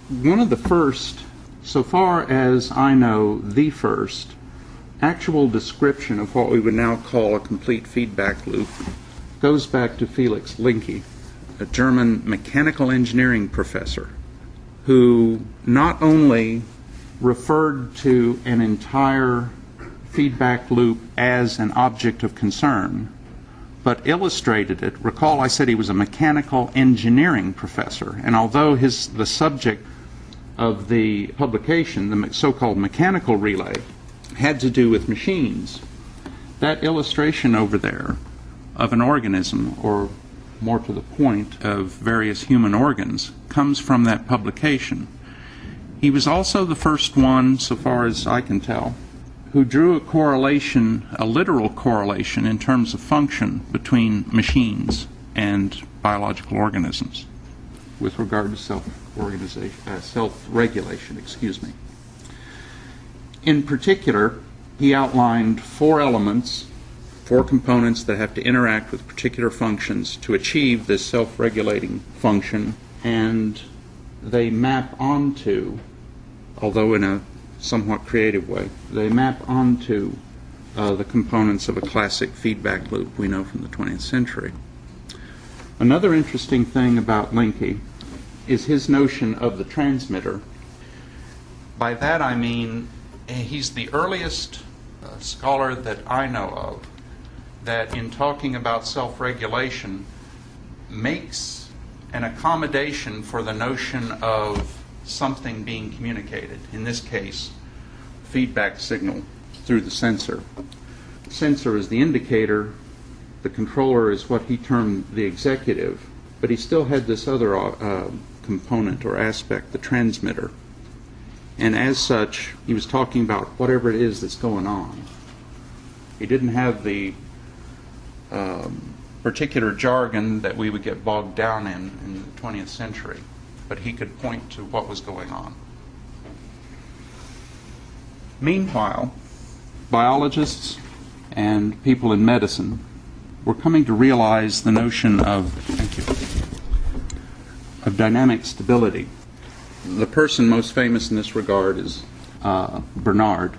One of the first, so far as I know, the first actual description of what we would now call a complete feedback loop goes back to Felix Linke, a German mechanical engineering professor, who not only referred to an entire feedback loop as an object of concern, but illustrated it. Recall I said he was a mechanical engineering professor, and although the subject of the publication, the so-called mechanical relay, had to do with machines, that illustration over there of an organism, or more to the point, of various human organs, comes from that publication. He was also the first one, so far as I can tell, who drew a correlation, a literal correlation in terms of function between machines and biological organisms with regard to self-regulation, excuse me. In particular, he outlined four elements, four components that have to interact with particular functions to achieve this self-regulating function, and they map onto, although in a somewhat creative way, they map onto the components of a classic feedback loop we know from the 20th century. Another interesting thing about Linke is his notion of the transmitter. By that I mean he's the earliest scholar that I know of that, in talking about self-regulation, makes an accommodation for the notion of something being communicated. In this case, feedback signal through the sensor. The sensor is the indicator, the controller is what he termed the executive, but he still had this other component or aspect, the transmitter. And as such, he was talking about whatever it is that's going on. He didn't have the particular jargon that we would get bogged down in the 20th century, but he could point to what was going on. Meanwhile, biologists and people in medicine were coming to realize the notion of, of dynamic stability. The person most famous in this regard is Bernard,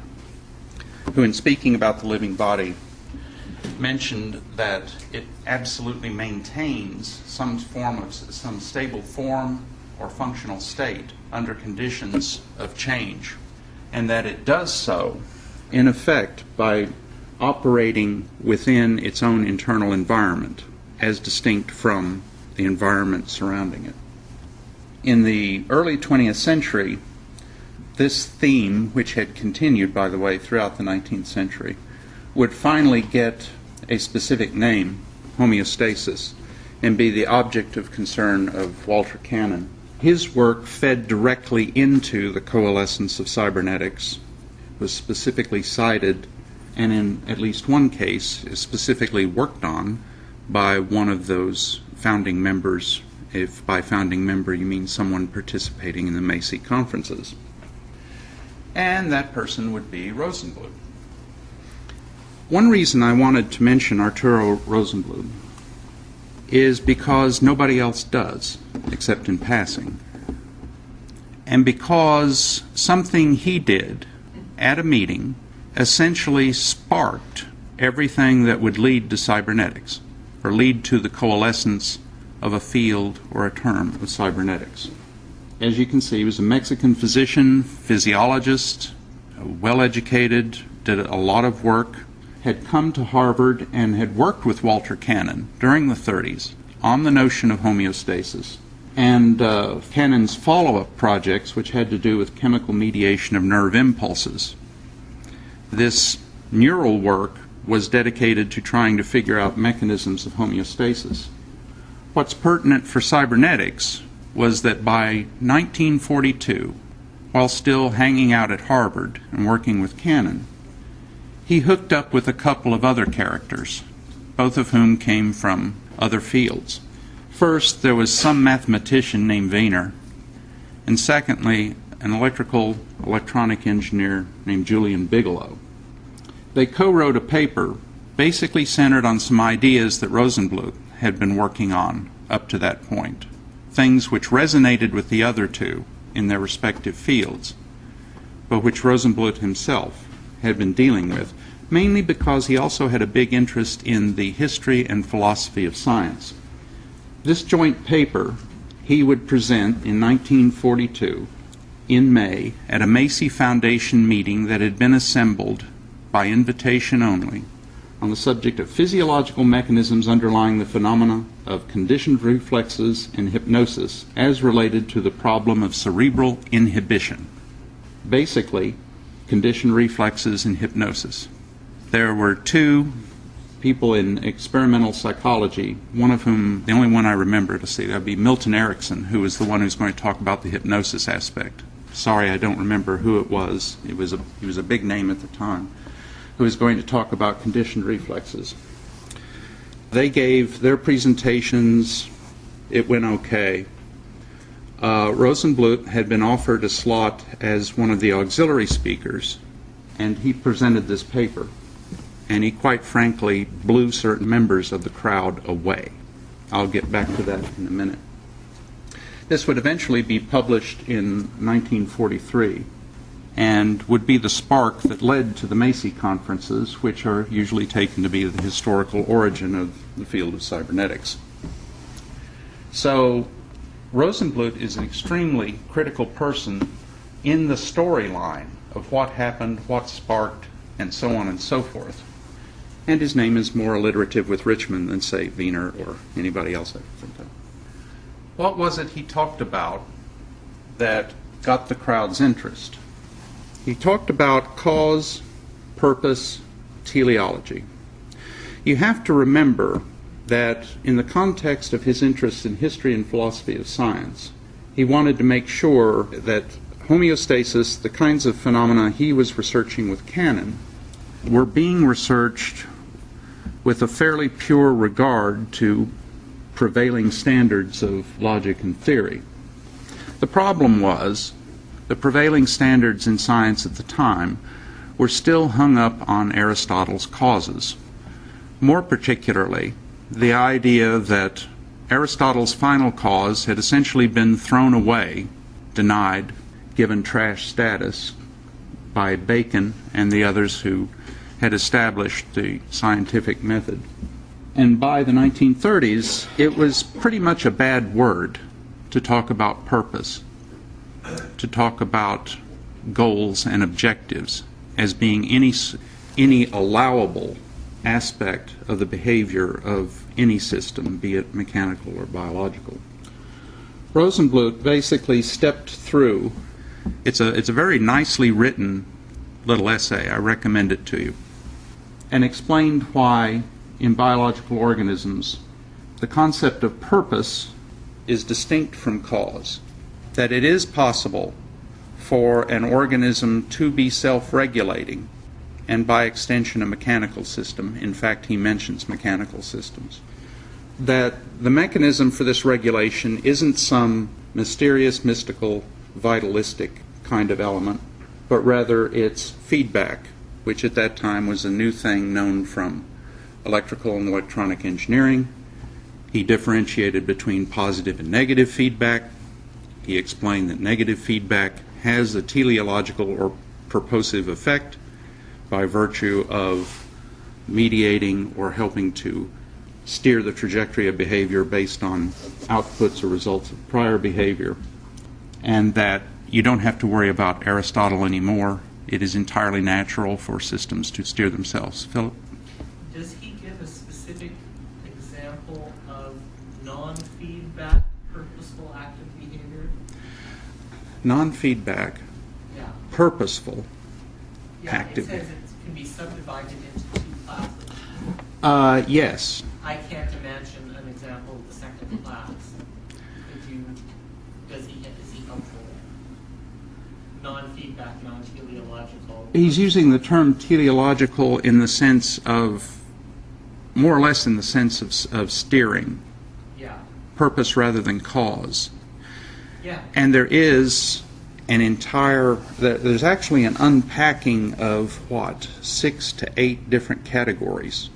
who, in speaking about the living body, mentioned that it absolutely maintains some stable form or functional state under conditions of change, and that it does so, in effect, by operating within its own internal environment, as distinct from the environment surrounding it. In the early 20th century, this theme, which had continued, by the way, throughout the 19th century, would finally get a specific name, homeostasis, and be the object of concern of Walter Cannon. His work fed directly into the coalescence of cybernetics, was specifically cited, and in at least one case is specifically worked on by one of those founding members, if by founding member you mean someone participating in the Macy conferences. And that person would be Rosenblueth. One reason I wanted to mention Arturo Rosenblueth is because nobody else does, except in passing. And because something he did at a meeting essentially sparked everything that would lead to cybernetics, or lead to the coalescence of a field or a term of cybernetics. As you can see, he was a Mexican physician, physiologist, well-educated, did a lot of work, had come to Harvard and had worked with Walter Cannon during the 30s on the notion of homeostasis, and Cannon's follow-up projects, which had to do with chemical mediation of nerve impulses. This neural work was dedicated to trying to figure out mechanisms of homeostasis. What's pertinent for cybernetics was that by 1942, while still hanging out at Harvard and working with Cannon, he hooked up with a couple of other characters, both of whom came from other fields. First, there was some mathematician named Wiener, and secondly, an electronic engineer named Julian Bigelow. They co-wrote a paper basically centered on some ideas that Rosenblueth had been working on up to that point, things which resonated with the other two, in their respective fields, but which Rosenblueth himself had been dealing with, mainly because he also had a big interest in the history and philosophy of science. This joint paper he would present in 1942 in May at a Macy Foundation meeting that had been assembled by invitation only on the subject of physiological mechanisms underlying the phenomena of conditioned reflexes and hypnosis as related to the problem of cerebral inhibition. Basically, conditioned reflexes and hypnosis. There were two people in experimental psychology, one of whom, the only one I remember to see, that would be Milton Erickson, who was the one who's going to talk about the hypnosis aspect. Sorry, I don't remember who it was. He was a big name at the time, who was going to talk about conditioned reflexes. They gave their presentations. It went okay. Rosenblueth had been offered a slot as one of the auxiliary speakers, and he presented this paper. And he quite frankly blew certain members of the crowd away. I'll get back to that in a minute. This would eventually be published in 1943 and would be the spark that led to the Macy conferences, which are usually taken to be the historical origin of the field of cybernetics. So Rosenblueth is an extremely critical person in the storyline of what happened, what sparked, and so on and so forth. And his name is more alliterative with Richmond than, say, Wiener or anybody else I can think of. What was it he talked about that got the crowd's interest? He talked about cause, purpose, teleology. You have to remember that in the context of his interest in history and philosophy of science, he wanted to make sure that homeostasis, the kinds of phenomena he was researching with Cannon, were being researched with a fairly pure regard to prevailing standards of logic and theory. The problem was the prevailing standards in science at the time were still hung up on Aristotle's causes. More particularly, the idea that Aristotle's final cause had essentially been thrown away, denied, given trash status by Bacon and the others who had established the scientific method. And by the 1930s, it was pretty much a bad word to talk about purpose, to talk about goals and objectives as being any allowable aspect of the behavior of any system, be it mechanical or biological. Rosenblueth basically stepped through. It's a very nicely written little essay. I recommend it to you. And explained why in biological organisms the concept of purpose is distinct from cause. That it is possible for an organism to be self-regulating, and by extension a mechanical system. In fact, he mentions mechanical systems. That the mechanism for this regulation isn't some mysterious, mystical, vitalistic kind of element, but rather it's feedback, which at that time was a new thing known from electrical and electronic engineering. He differentiated between positive and negative feedback. He explained that negative feedback has a teleological or purposive effect by virtue of mediating or helping to steer the trajectory of behavior based on outputs or results of prior behavior, and that you don't have to worry about Aristotle anymore. It is entirely natural for systems to steer themselves. Philip? Does he give a specific example of non-feedback, purposeful active behavior? Non-feedback, Yeah. Purposeful, active. It says it can be subdivided into two classes. Yes. I can't imagine an example of the second class. Is he helpful? Non-feedback, non-teleological. He's using the term teleological in the sense of, more or less in the sense of steering. Yeah. Purpose rather than cause. Yeah. And there is there's actually an unpacking of 6 to 8 different categories,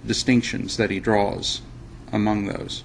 distinctions that he draws among those.